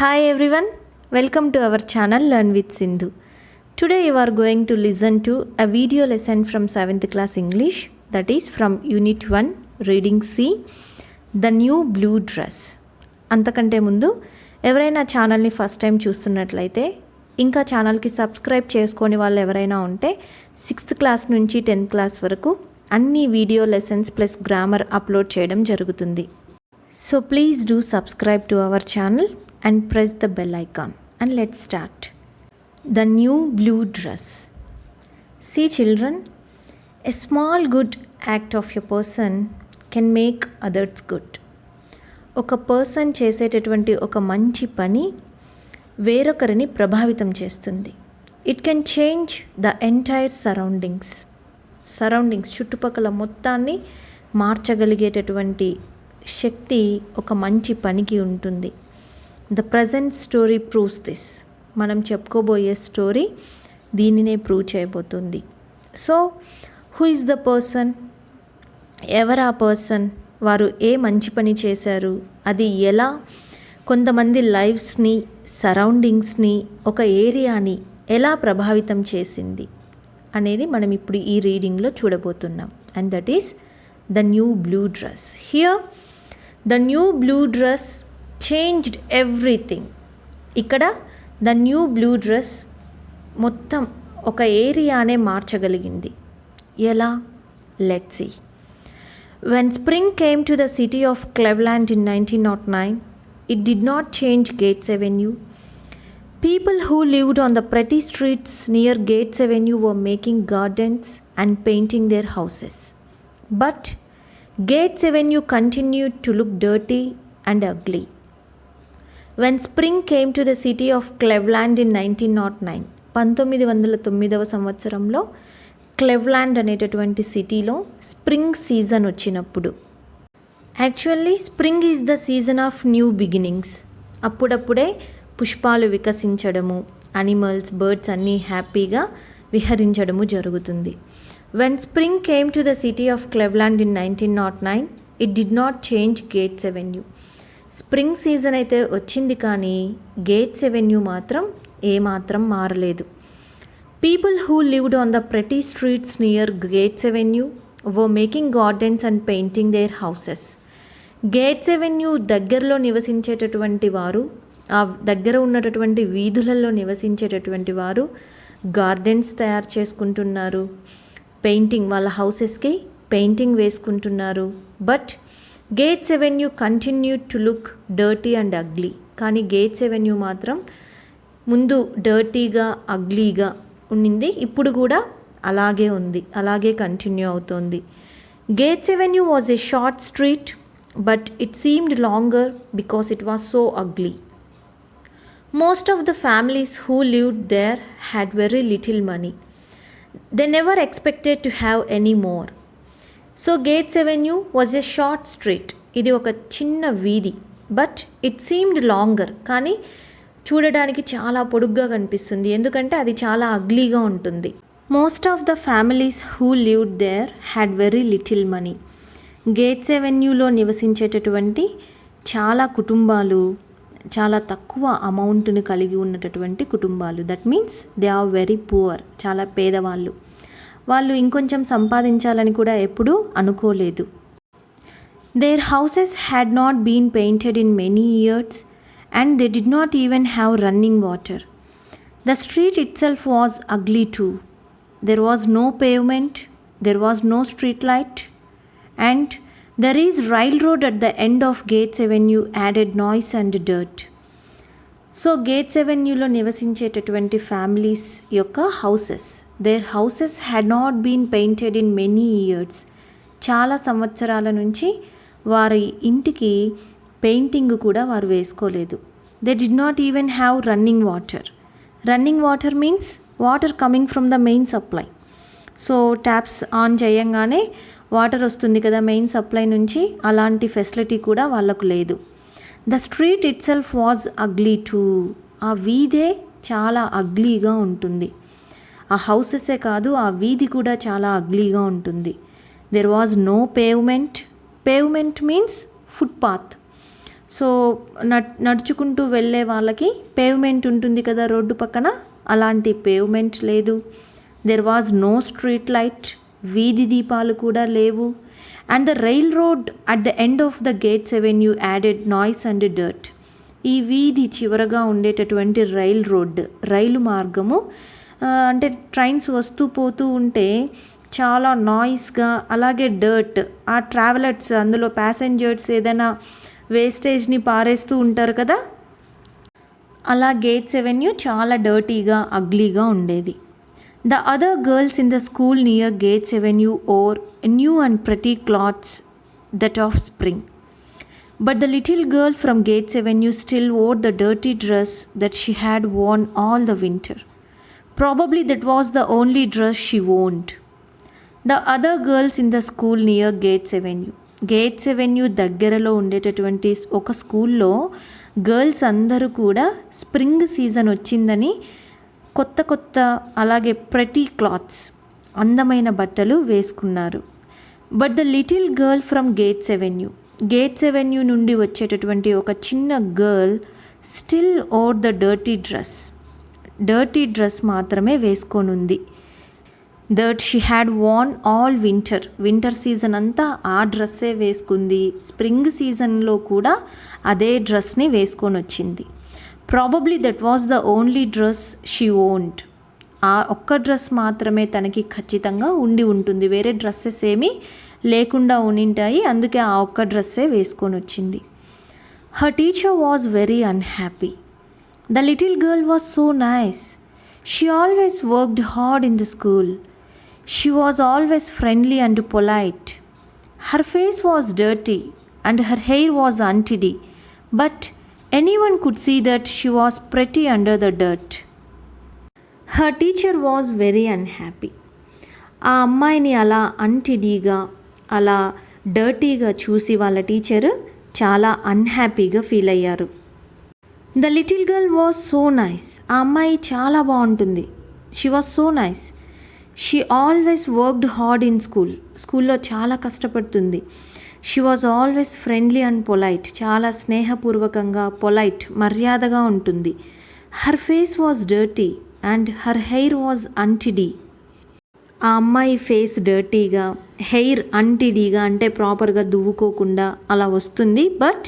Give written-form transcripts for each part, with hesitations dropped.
Hi everyone, welcome to our channel Learn with Sindhu. Today you are going to listen to a video lesson from 7th class English, that is from Unit 1 Reading C, The New Blue Dress. అంతకంటే ముందు ఎవరైనా ఛానల్ని first time చూస్తున్నట్లయితే ఇంకా ఛానల్కి subscribe చేసుకొని వాళ్ళు ఎవరైనా ఉంటే 6th క్లాస్ నుంచి 10th క్లాస్ వరకు అన్ని video lessons plus grammar upload చేయడం జరుగుతుంది. So please do subscribe to our channel and press the bell icon, and let's start. The new blue dress. See children, a small good act of a person can make others good. ఒక person చేసేటటువంటి ఒక మంచి పని వేరొకరిని ప్రభావితం చేస్తుంది. It can change the entire surroundings చుట్టుపక్కల మొత్తాన్ని మార్చగలిగేటటువంటి శక్తి ఒక మంచి పనికి ఉంటుంది. The present story proves this. మనం చెప్పుకోబోయే స్టోరీ దీనినే ప్రూవ్ చేయబోతుంది. So who is the person? ఎవరు ఆ పర్సన్? వారు ఏ మంచి పని చేశారు? అది ఎలా కొంతమంది లైఫ్స్ని, సరౌండింగ్స్ని, ఒక ఏరియాని ఎలా ప్రభావితం చేసింది అనేది మనం ఇప్పుడు ఈ రీడింగ్లో చూడబోతున్నాం. And that is the new blue dress. Here the new blue dress changed everything. ఇక్కడ ద న్యూ బ్లూ డ్రెస్ మొత్తం ఒక ఏరియానే మార్చగలిగింది. ఎలా? Let's see. When spring came to the city of Cleveland in 1909, it did not change Gates Avenue. People who lived on the pretty streets near Gates Avenue were making gardens and painting their houses. But Gates Avenue continued to look dirty and ugly. When spring came to the city of Cleveland in 1909, 1909వ సంవత్సరంలో క్లెవ్లాండ్ అనేటటువంటి సిటీలో spring season వచ్చినప్పుడు, actually spring is the season of new beginnings. అప్పుడప్పుడే పుష్పాలు వికసించడము, animals, birds అన్నీ హ్యాపీగా విహరించడము జరుగుతుంది. When spring came to the city of Cleveland in 1909, it did not change Gates Avenue. Spring season అయితే వచ్చింది, కానీ గేట్స్ ఎవెన్యూ మాత్రం ఏమాత్రం మారలేదు. People who lived on the pretty streets near Gates avenue were making gardens and painting there houses. Gates avenue దగ్గరలో నివసించేటటువంటి వారు, ఆ దగ్గర ఉన్నటువంటి వీధులలో నివసించేటటువంటి వారు గార్డెన్స్ తయారు చేసుకుంటున్నారు, పెయింటింగ్, వాళ్ళ హౌసెస్కి పెయింటింగ్ వేసుకుంటున్నారు. But gates avenue continued to look dirty and ugly. కానీ గేట్స్ ఎవెన్యూ మాత్రం ముందు డర్టీగా, అగ్లీగా ఉండింది, ఇప్పుడు కూడా అలాగే ఉంది, అలాగే కంటిన్యూ అవుతోంది. Gates avenue was a short street, but it seemed longer because it was so ugly. Most of the families who lived there had very little money. They never expected to have any more. So Gates Avenue was a short street. ఇది ఒక చిన్న వీధి, but it seemed longer. కానీ చూడడానికి చాలా పొడుగ్గా కనిపిస్తుంది, ఎందుకంటే అది చాలా అగ్లీగా ఉంటుంది. Most of the families who lived there had very little money. Gates ఎవెన్యూలో నివసించేటటువంటి చాలా కుటుంబాలు చాలా తక్కువ అమౌంట్ని కలిగి ఉన్నటువంటి కుటుంబాలు. That means they are very poor, చాలా పేదవాళ్ళు. వాళ్ళు ఇంకొంచెం సంపాదించాలని కూడా ఎప్పుడూ అనుకోలేదు. Their houses had not been painted in many years and they did not even have running water. The street itself was ugly too. There was no pavement, there was no street light, and there is railroad at the end of Gates Avenue added noise and dirt. So Gates ఎవెన్యూలో నివసించేటటువంటి families యొక్క houses, their houses had not been painted in many years. చాలా సంవత్సరాల నుంచి వారి ఇంటికి painting కూడా వారు వేసుకోలేదు. They did not even have running water. Running water means water coming from the main supply. So taps on చేయంగానే వాటర్ వస్తుంది కదా మెయిన్ సప్లై నుంచి, అలాంటి ఫెసిలిటీ కూడా వాళ్ళకు లేదు. The street itself was ugly two. ఆ వీధే చాలా అగ్లీగా ఉంటుంది. ఆ హౌసెసే కాదు, ఆ వీధి కూడా చాలా అగ్లీగా ఉంటుంది. There was no pavement. Pavement means footpath. So నడుచుకుంటూ వెళ్ళే వాళ్ళకి పేవ్మెంట్ ఉంటుంది కదా రోడ్డు పక్కన, అలాంటి పేవ్మెంట్ లేదు. There was no street light, వీధి దీపాలు కూడా లేవు. And the railroad at the end of the Gates Avenue added noise and dirt. ఈ వీధి చివరగా ఉండేటటువంటి రైలు మార్గము, అంటే ట్రైన్స్ వస్తూ పోతూ ఉంటే చాలా నాయిస్గా, అలాగే డర్ట్, ఆ ట్రావెలర్స్ అందులో ప్యాసింజర్స్ ఏదైనా వేస్టేజ్ని పారేస్తూ ఉంటారు కదా, అలా గేట్స్ అవెన్యూ చాలా డర్టీగా, అగ్లీగా ఉండేది. The other girls in the school near Gates Avenue wore new and pretty clothes that of spring. But the little girl from Gates Avenue still wore the dirty dress that she had worn all the winter. Probably that was the only dress she owned. The other girls in the school near Gates Avenue. Gates Avenue దగ్గరలో ఉండేటటువంటి ఒక స్కూల్లో girls అందరూ కూడా spring season వచ్చిందని కొత్త అలాగే pretty clothes, అందమైన బట్టలు వేసుకున్నారు. But the little girl from Gates Avenue నుండి వచ్చేటటువంటి ఒక చిన్న girl still wore the dirty dress మాత్రమే వేసుకొనుంది. That she had worn all winter season అంతా ఆ డ్రెస్సే వేసుకుంది. స్ప్రింగ్ సీజన్లో కూడా అదే డ్రెస్ని వేసుకొని వచ్చింది. Probably that was the only dress she owned. ఆ ఒక్క డ్రెస్ మాత్రమే తనకి ఖచ్చితంగా ఉండి ఉంటుంది, వేరే డ్రెస్సెస్ ఏమీ లేకుండా ఉండింటాయి, అందుకే ఆ ఒక్క డ్రెస్సే వేసుకొని వచ్చింది. Her teacher was very unhappy. The little girl was so nice. She always worked hard in the school. She was always friendly and polite. Her face was dirty and her hair was untidy, but anyone could see that she was pretty under the dirt. Her teacher was very unhappy. ఆ అమ్మాయిని అలా అన్టిడీగా, అలా డర్టీగా చూసి వాళ్ళ teacher చాలా అన్హ్యాపీగా feel అయ్యారు. The little girl was so nice. ఆ అమ్మాయి చాలా బాగుంటుంది. She was so nice. She always worked hard in స్కూల్లో చాలా కష్టపడుతుంది. She was always friendly and polite. చాలా స్నేహపూర్వకంగా, పొలైట్, మర్యాదగా ఉంటుంది. Her face was dirty and her hair was untidy. ఆ అమ్మాయి ఫేస్ డర్టీగా, హెయిర్ untidyగా, అంటే ప్రాపర్గా దువ్వుకోకుండా అలా వస్తుంది. But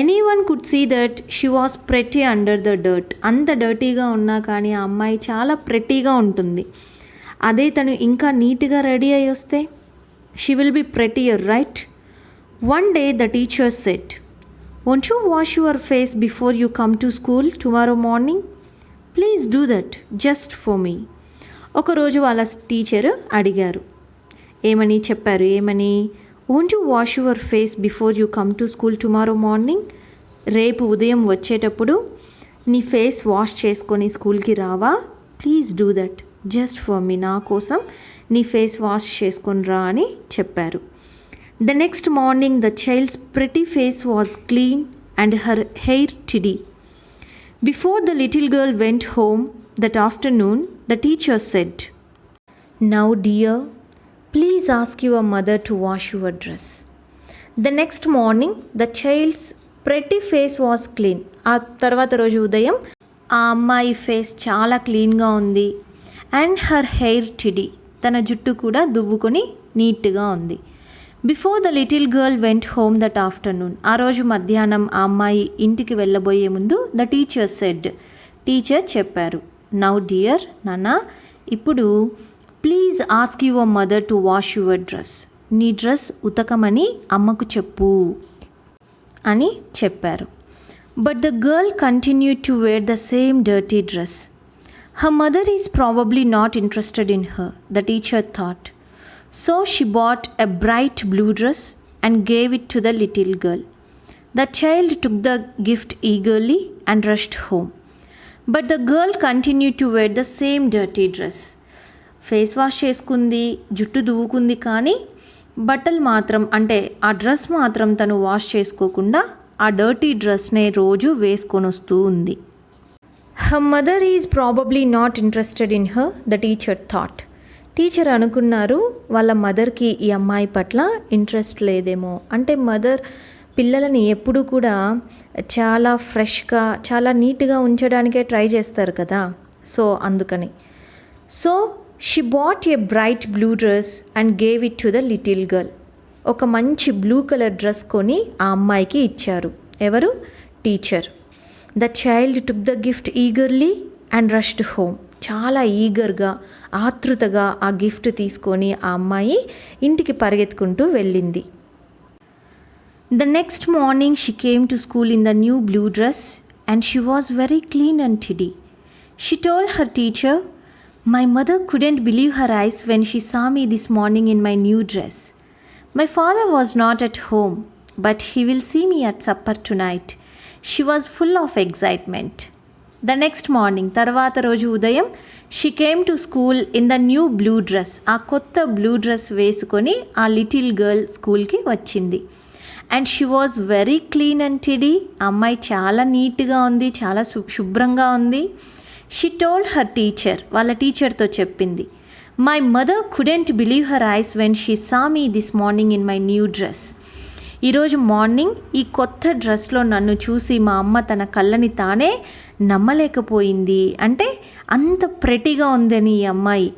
anyone could see that she was pretty under the dirt. అంత డర్టీగా ఉన్నా కానీ ఆ అమ్మాయి చాలా ప్రెటీగా ఉంటుంది. అదే తను ఇంకా నీట్గా రెడీ అయ్యి వస్తే she will be prettier, right? One day the teacher said, "Won't you wash your face before you come to school tomorrow morning? Please do that just for me." ఒకరోజు వాళ్ళ టీచర్ అడిగారు, ఏమని "Won't you wash your face before you come to school tomorrow morning?" రేపు ఉదయం వచ్చేటప్పుడు నీ face wash చేసుకొని స్కూల్కి రావా? Please do that just for me. నా కోసం నీ ఫేస్ వాష్ చేసుకొని రా అని చెప్పారు. The next morning the child's pretty face was clean and her hair tidy. Before the little girl went home that afternoon, the teacher said, "Now dear, please ask your mother to wash your dress." The next morning the child's pretty face was clean. ఆ తర్వాత రోజు ఉదయం ఆ అమ్మాయి face చాలా క్లీన్గా ఉంది. And her hair tidy, తన జుట్టు కూడా దువ్వుకొని నీట్గా ఉంది. Before the little girl went home that afternoon. ఆ రోజు మధ్యాహ్నం ఆ అమ్మాయి ఇంటికి వెళ్ళబోయే ముందు ద టీచర్ చెప్పారు, "నౌ డియర్, నాన్న, ఇప్పుడు please ask your mother to wash your dress. నీ డ్రెస్ ఉతకమని అమ్మకు చెప్పు" అని చెప్పారు. But the girl continued to wear the same dirty dress. Her mother is probably not interested in her, the teacher thought. So she bought a bright blue dress and gave it to the little girl. The child took the gift eagerly and rushed home. But the girl continued to wear the same dirty dress. Face wash చేసుకుంది, జుట్టు దువ్వుకుంది, కానీ బట్టలు మాత్రం, అంటే ఆ dress మాత్రం తను wash చేసుకోకుండా ఆ డర్టీ డ్రెస్నే రోజు వేసుకొని వస్తూ ఉంది. Her mother is probably not interested in her, the teacher thought. Teacher అనుకున్నారు వాళ్ళ మదర్కి ఈ అమ్మాయి పట్ల ఇంట్రెస్ట్ లేదేమో, అంటే మదర్ పిల్లలని ఎప్పుడూ కూడా చాలా ఫ్రెష్గా చాలా నీట్గా ఉంచడానికే ట్రై చేస్తారు కదా, సో అందుకని. So she bought a bright blue dress and gave it to the little girl. ఒక మంచి బ్లూ కలర్ డ్రెస్ కొని ఆ అమ్మాయికి ఇచ్చారు. ఎవరు? Teacher. The child took the gift eagerly and rushed home. చాలా ఈగర్గా, ఆతృతగా ఆ గిఫ్ట్ తీసుకొని ఆ అమ్మాయి ఇంటికి పరిగెత్తుకుంటూ వెళ్ళింది. The next morning she came to school in the new blue dress and she was very clean and tidy. She told her teacher, "My mother couldn't believe her eyes when she saw me this morning in my new dress. My father was not at home, but he will see me at supper tonight." She was full of excitement. The next morning, తర్వాత రోజు ఉదయం, she came to school in the new blue dress. ఆ కొత్త blue dress వేసుకొని ఆ little girl స్కూల్కి వచ్చింది. And she was very clean and tidy. అమ్మాయి చాలా నీట్గా ఉంది, చాలా శుభ్రంగా ఉంది. షీ టోల్డ్ హర్ టీచర్, వాళ్ళ టీచర్తో చెప్పింది, "my mother couldn't believe her ice when she saw me this morning in my new dress." ఈరోజు మార్నింగ్ ఈ కొత్త డ్రెస్లో నన్ను చూసి మా అమ్మ తన కళ్ళని తానే నమ్మలేకపోయింది. అంటే అంత ప్రెటీగా ఉందని ఈ అమ్మాయి.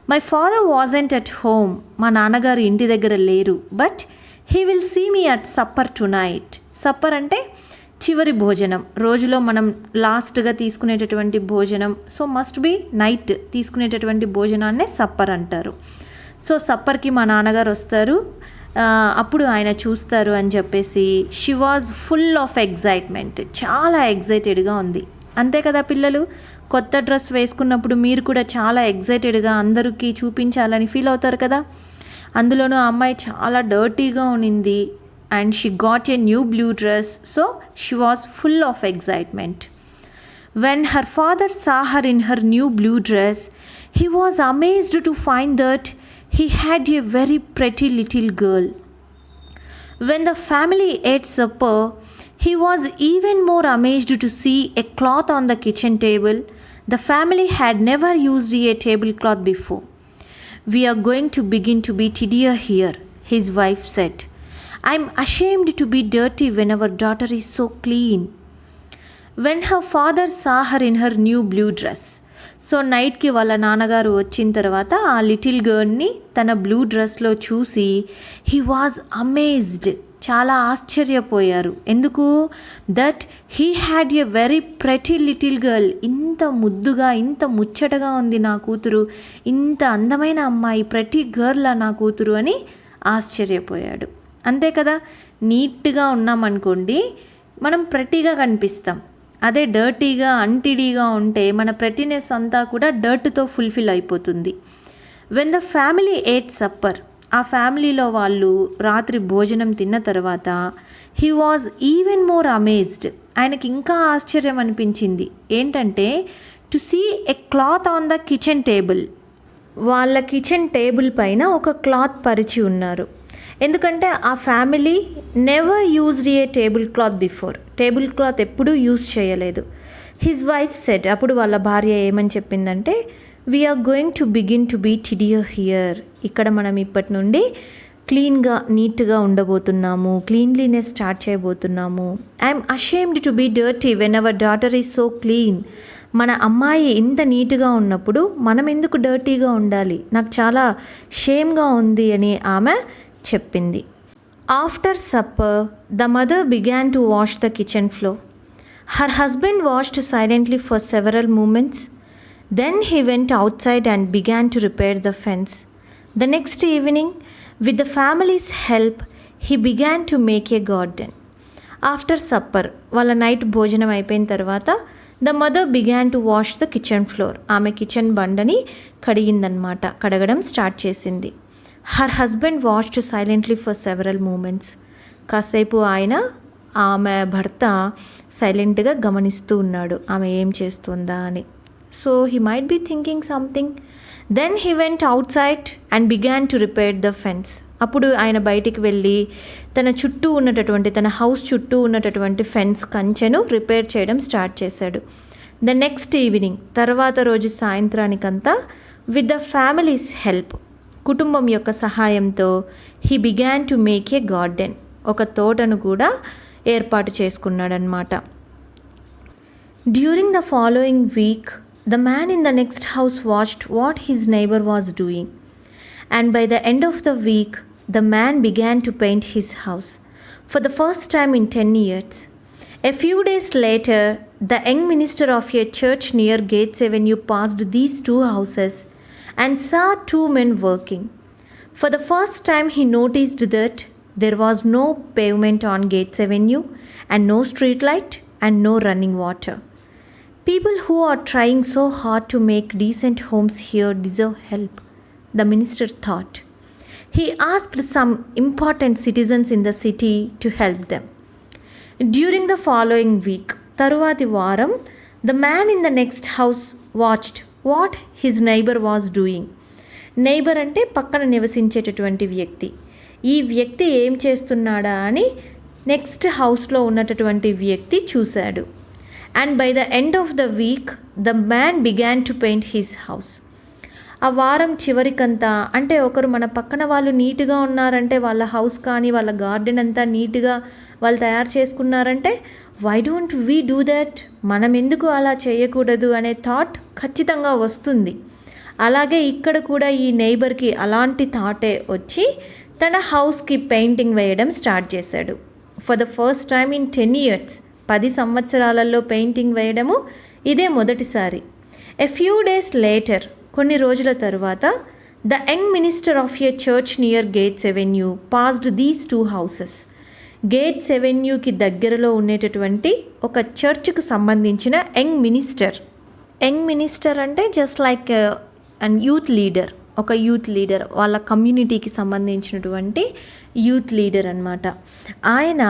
My father wasn't at home. మా నాన్నగారు ఇంటి దగ్గర లేరు. But he will see me at supper tonight. Supper అంటే చివరి భోజనం, రోజులో మనం లాస్ట్గా తీసుకునేటటువంటి భోజనం. సో మస్ట్ బి నైట్ తీసుకునేటటువంటి భోజనాన్నే సప్పర్ అంటారు. సో సప్పర్కి మా నాన్నగారు వస్తారు, అప్పుడు ఆయన చూస్తారు అని చెప్పేసి she was full of excitement. చాలా ఎగ్జైటెడ్గా ఉంది. అంతే కదా పిల్లలు, కొత్త డ్రెస్ వేసుకున్నప్పుడు మీరు కూడా చాలా ఎగ్జైటెడ్గా అందరికీ చూపించాలని ఫీల్ అవుతారు కదా. అందులోనూ ఆ అమ్మాయి చాలా డర్టీగా ఉన్నింది. And she got a new blue dress, so she was full of excitement. When her father saw her in her new blue dress, he was amazed to find that he had a very pretty little girl. When the family ate supper, he was even more amazed to see a cloth on the kitchen table. The family had never used a tablecloth before. "We are going to begin to be tidier here," his wife said. "I'm ashamed to be dirty when our daughter is so clean." When her father saw her in her new blue dress, so నైట్కి వాళ్ళ నాన్నగారు వచ్చిన తర్వాత ఆ little గర్ల్ని తన blue డ్రెస్లో చూసి he was amazed, చాలా ఆశ్చర్యపోయారు. ఎందుకు? That he had a very pretty little girl. ఇంత ముద్దుగా, ఇంత ముచ్చటగా ఉంది నా కూతురు, ఇంత అందమైన అమ్మాయి, ప్రెటీ గర్ల్ నా కూతురు అని ఆశ్చర్యపోయాడు. అంతే కదా, నీట్గా ఉన్నామనుకోండి మనం ప్రెటీగా కనిపిస్తాం. అదే డర్టీగా, అన్టిడీగా ఉంటే మన ప్రెటీనెస్ అంతా కూడా డర్ట్తో ఫుల్ఫిల్ అయిపోతుంది. When the family ate supper, ఆ ఫ్యామిలీలో వాళ్ళు రాత్రి భోజనం తిన్న తర్వాత he was even more amazed, ఆయనకి ఇంకా ఆశ్చర్యం అనిపించింది. ఏంటంటే to see a cloth on the kitchen table. వాళ్ళ కిచెన్ టేబుల్ పైన ఒక క్లాత్ పరిచి ఉన్నారు. ఎందుకంటే ఆ family never used a table cloth before. Table cloth ఎప్పుడూ యూజ్ చేయలేదు. హిజ్ వైఫ్ సెడ్, అప్పుడు వాళ్ళ భార్య ఏమని చెప్పిందంటే, "We are going to begin to be tidier here." ఇక్కడ మనం ఇప్పటి నుండి క్లీన్గా, నీట్గా ఉండబోతున్నాము, క్లీన్లీనెస్ స్టార్ట్ చేయబోతున్నాము. "I'm ashamed to be dirty when our daughter is so clean." మన అమ్మాయి ఇంత నీట్గా ఉన్నప్పుడు మనం ఎందుకు డర్టీగా ఉండాలి, నాకు చాలా షేమ్గా ఉంది అని ఆమె చెప్పింది. After supper the mother began to wash the kitchen floor. Her husband washed silently for several moments. Then he went outside and began to repair the fence. The next evening with the family's help he began to make a garden. After supper, వాళ్ళ night భోజనం అయిపోయిన తర్వాత the mother began to wash the kitchen floor. ఆమె kitchen బండని కడిగిందనమాట, కడగడం start చేసింది. Her husband washed silently for several moments. కాసేపు ఆమె భర్త సైలెంట్గా గమనిస్తూ ఉన్నాడు ఆమె ఏం చేస్తుందా అని. So he might be thinking something. Then he went outside and began to repair the fence. అప్పుడు ఆయన బయటికి వెళ్ళి తన చుట్టూ ఉన్నటువంటి, తన హౌస్ చుట్టూ ఉన్నటువంటి ఫెన్స్ కంచెను రిపేర్ చేయడం స్టార్ట్ చేశాడు. ద నెక్స్ట్ ఈవినింగ్, తర్వాత రోజు సాయంత్రానికంతా విత్ ద ఫ్యామిలీస్ హెల్ప్, కుటుంబం యొక్క సహాయంతో he began to make a garden, ఒక తోటను కూడా ఏర్పాటు చేసుకున్నాడనమాట. During the following week the man in the next house watched what his neighbor was doing, and by the end of the week the man began to paint his house for the first time in 10 years. A few days later, the young minister of a church near Gates Avenue passed these two houses and saw two men working. For the first time he noticed that there was no pavement on Gates Avenue and no street light and no running water. People who are trying so hard to make decent homes here deserve help, the minister thought. He asked some important citizens in the city to help them. During the following week, తరువాతి వారం, the man in the next house watched what his neighbor was doing. Neighbour అంటే పక్కన నివసించేటటువంటి వ్యక్తి. ఈ వ్యక్తి ఏం చేస్తున్నాడా అని నెక్స్ట్ హౌస్లో ఉన్నటువంటి వ్యక్తి చూశాడు. And by the end of the week, the man began to paint his house. ఆ వారం చివరికంతా, అంటే ఒకరు మన పక్కన వాళ్ళు నీట్గా ఉన్నారంటే వాళ్ళ హౌస్ కానీ వాళ్ళ గార్డెన్ అంతా నీట్గా వాళ్ళు తయారు చేసుకున్నారంటే why don't we do that, మనం ఎందుకు అలా చేయకూడదు అనే థాట్ ఖచ్చితంగా వస్తుంది. అలాగే ఇక్కడ కూడా ఈ నైబర్కి అలాంటి థాటే వచ్చి తన హౌస్కి పెయింటింగ్ వేయడం స్టార్ట్ చేశాడు. For the first time in 10 years, 10 సంవత్సరాలలో పెయింటింగ్ వేయడము ఇదే మొదటిసారి. ఎ ఫ్యూ డేస్ లేటర్, కొన్ని రోజుల తరువాత, the young minister of a church near Gates Avenue passed these two houses. Gates ఎవెన్యూకి దగ్గరలో ఉండేటటువంటి ఒక చర్చ్కు సంబంధించిన యంగ్ మినిస్టర్ అంటే just like and youth leader, ఒక యూత్ లీడర్, వాళ్ళ కమ్యూనిటీకి సంబంధించినటువంటి యూత్ లీడర్ అన్నమాట. ఆయన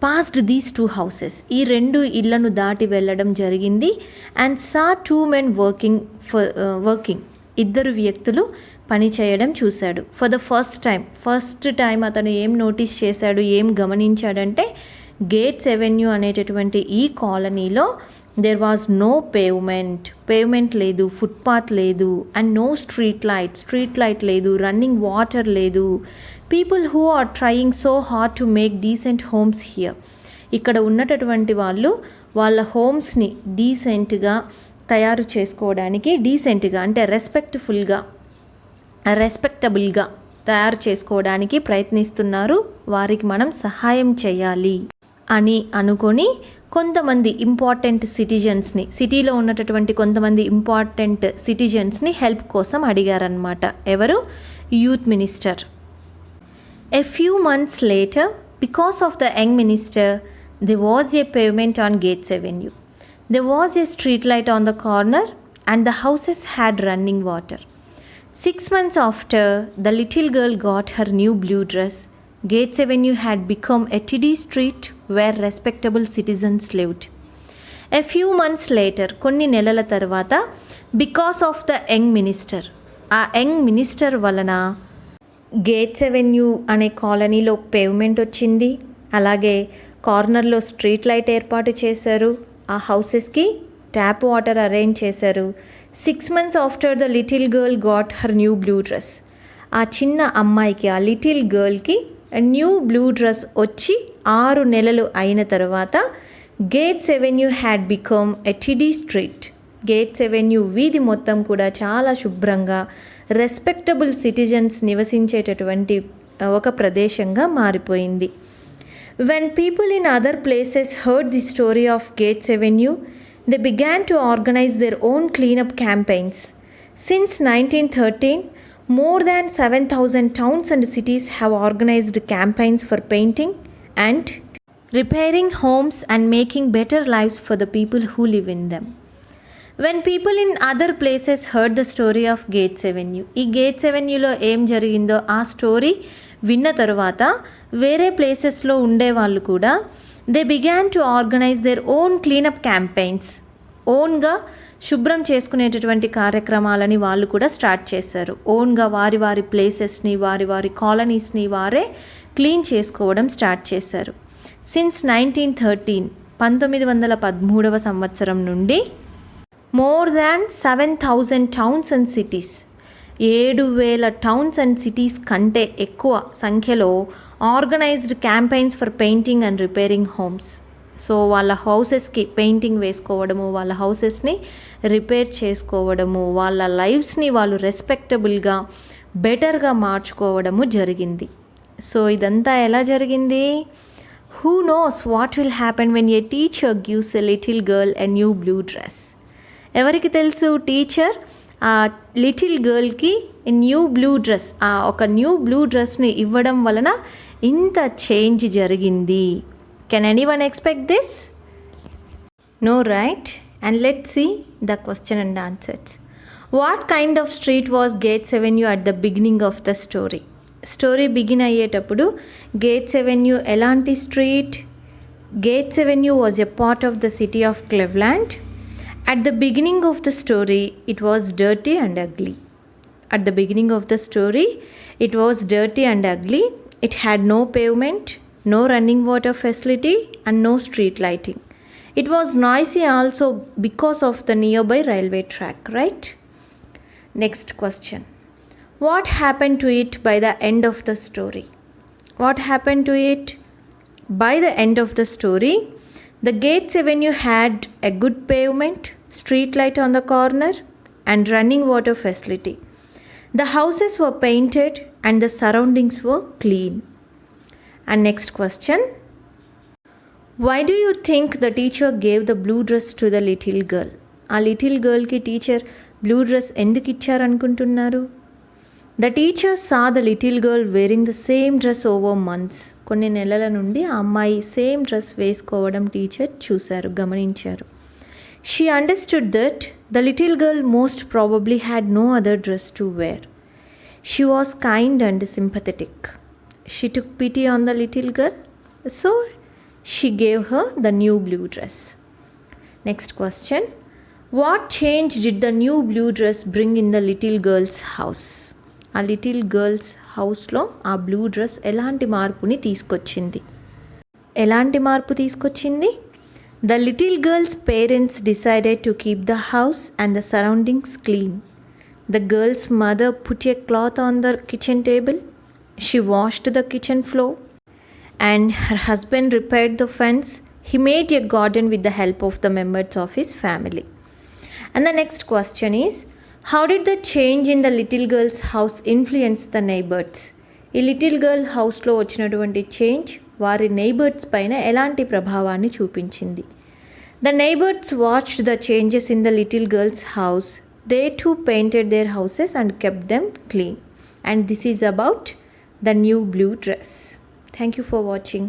పాస్డ్ దీస్ టూ హౌసెస్, ఈ 2 ఇళ్లను దాటి వెళ్ళడం జరిగింది. అండ్ సా 2 men వర్కింగ్, 2 వ్యక్తులు పని చేయడం చూశాడు. ఫర్ ద ఫస్ట్ టైం అతను ఏం నోటీస్ చేశాడు, ఏం గమనించాడంటే గేట్స్ ఎవెన్యూ అనేటటువంటి ఈ కాలనీలో దేర్ వాజ్ నో పేవ్మెంట్ లేదు, ఫుట్పాత్ లేదు, అండ్ నో స్ట్రీట్ లైట్ లేదు, రన్నింగ్ వాటర్ లేదు. People who are trying so hard to make decent homes here. ఇక్కడ ఉన్నటువంటి వాళ్ళు వాళ్ళ హోమ్స్ని డీసెంట్గా తయారు చేసుకోవడానికి, డీసెంట్గా అంటే రెస్పెక్టబుల్గా తయారు చేసుకోవడానికి ప్రయత్నిస్తున్నారు, వారికి మనం సహాయం చేయాలి అని అనుకొని కొంతమంది ఇంపార్టెంట్ సిటిజన్స్ని, సిటీలో ఉన్నటువంటి కొంతమంది ఇంపార్టెంట్ సిటిజన్స్ని హెల్ప్ కోసం అడిగారనమాట. ఎవరు? Youth minister. A few months later, because of the young minister, there was a pavement on Gates Avenue. There was a street light on the corner and the houses had running water. 6 months after, the little girl got her new blue dress. Gates Avenue had become a tidy street where respectable citizens lived. A few months later, కొన్ని నెలల తర్వాత, because of the young minister, ఆ young minister వలన gates avenue అనే కాలనీలో pavement వచ్చింది. అలాగే కార్నర్లో స్ట్రీట్ లైట్ ఏర్పాటు చేశారు. ఆ హౌసెస్కి ట్యాప్ వాటర్ అరేంజ్ చేశారు. 6 months after the little girl got her new blue dress. ఆ చిన్న అమ్మాయికి, ఆ లిటిల్ గర్ల్కి న్యూ బ్లూ డ్రెస్ వచ్చి 6 నెలలు అయిన తర్వాత Gates Avenue had become a tidy street. Gates Avenue వీధి మొత్తం కూడా చాలా శుభ్రంగా రెస్పెక్టబుల్ సిటిజన్స్ నివసించేటటువంటి ఒక ప్రదేశంగా మారిపోయింది. When people in other places heard the story of gates avenue, they began to organise their own cleanup campaigns. Since 1913, more than 7,000 towns and cities have organized campaigns for painting and repairing homes and making better lives for the people who live in them. When people in other places heard the story of Gates Avenue, ఈ gates ఎవెన్యూలో ఏం జరిగిందో ఆ story విన్న తర్వాత వేరే ప్లేసెస్లో ఉండేవాళ్ళు కూడా they began to organise their own cleanup campaigns, ఓన్గా శుభ్రం చేసుకునేటటువంటి కార్యక్రమాలని వాళ్ళు కూడా స్టార్ట్ చేశారు. ఓన్గా వారి వారి ప్లేసెస్ని, వారి వారి కాలనీస్ని వారే క్లీన్ చేసుకోవడం స్టార్ట్ చేశారు. సిన్స్ 1913, 1913వ సంవత్సరం నుండి more than 7,000 towns and cities, 7,000 towns and cities కంటే ఎక్కువ సంఖ్యలో organised campaigns for painting and repairing homes. So వాళ్ళ హౌసెస్కి పెయింటింగ్ వేసుకోవడము, వాళ్ళ హౌసెస్ని రిపేర్ చేసుకోవడము, వాళ్ళ లైఫ్స్ని వాళ్ళు రెస్పెక్టబుల్గా బెటర్గా మార్చుకోవడము జరిగింది. సో ఇదంతా ఎలా జరిగింది? Who knows what will happen when a teacher gives a little girl a new blue dress. ఎవరికి తెలుసు? టీచర్ ఆ లిటిల్ గర్ల్కి న్యూ బ్లూ డ్రెస్, ఒక న్యూ బ్లూ డ్రెస్ని ఇవ్వడం వలన ఇంత చేంజ్ జరిగింది. Can anyone expect this? No, right? And let's see the question and answers. What kind of street was Gates Avenue at the beginning of the story? Story begin అయ్యేటప్పుడు Gates Avenue ఎలాంటి street? Gates Avenue was a part of the city of Cleveland. At the beginning of the story, it was dirty and ugly. At the beginning of the story, it was dirty and ugly. It had no pavement, no running water facility, and no street lighting. It was noisy also because of the nearby railway track, right? Next question. What happened to it by the end of the story? What happened to it? By the end of the story, the Gates Avenue had a good pavement, street light on the corner, and running water facility. The houses were painted and the surroundings were clean. And next question. Why do you think the teacher gave the blue dress to the little girl? A little girl ki teacher blue dress enduku icharu anukuntunnaru? The teacher saw the little girl wearing the same dress over months. కొన్ని నెలల నుండి ఆ అమ్మాయి same dress వేసుకోవడం teacher చూశారు, గమనించారు. She understood that the little girl most probably had no other dress to wear. She was kind and sympathetic. She took pity on the little girl, so she gave her the new blue dress. Next question. What change did the new blue dress bring in the little girl's house? ఆ little girls హౌస్లో ఆ blue dress ఎలాంటి మార్పుని తీసుకొచ్చింది? ఎలాంటి మార్పు తీసుకొచ్చింది? The little girl's parents decided to keep the house and the surroundings clean. The girl's mother put a cloth on the kitchen table. She washed the kitchen floor. And her husband repaired the fence. He made a garden with the help of the members of his family. And the next question is, how did the change in the little girl's house influence the neighbors? ఈ little girl హౌస్లో వచ్చినటువంటి change వారి neighbours పైన ఎలాంటి ప్రభావాన్ని చూపించింది? The neighbors watched the changes in the little girl's house. They too painted their houses and kept them clean. And this is about the new blue dress. Thank you for watching.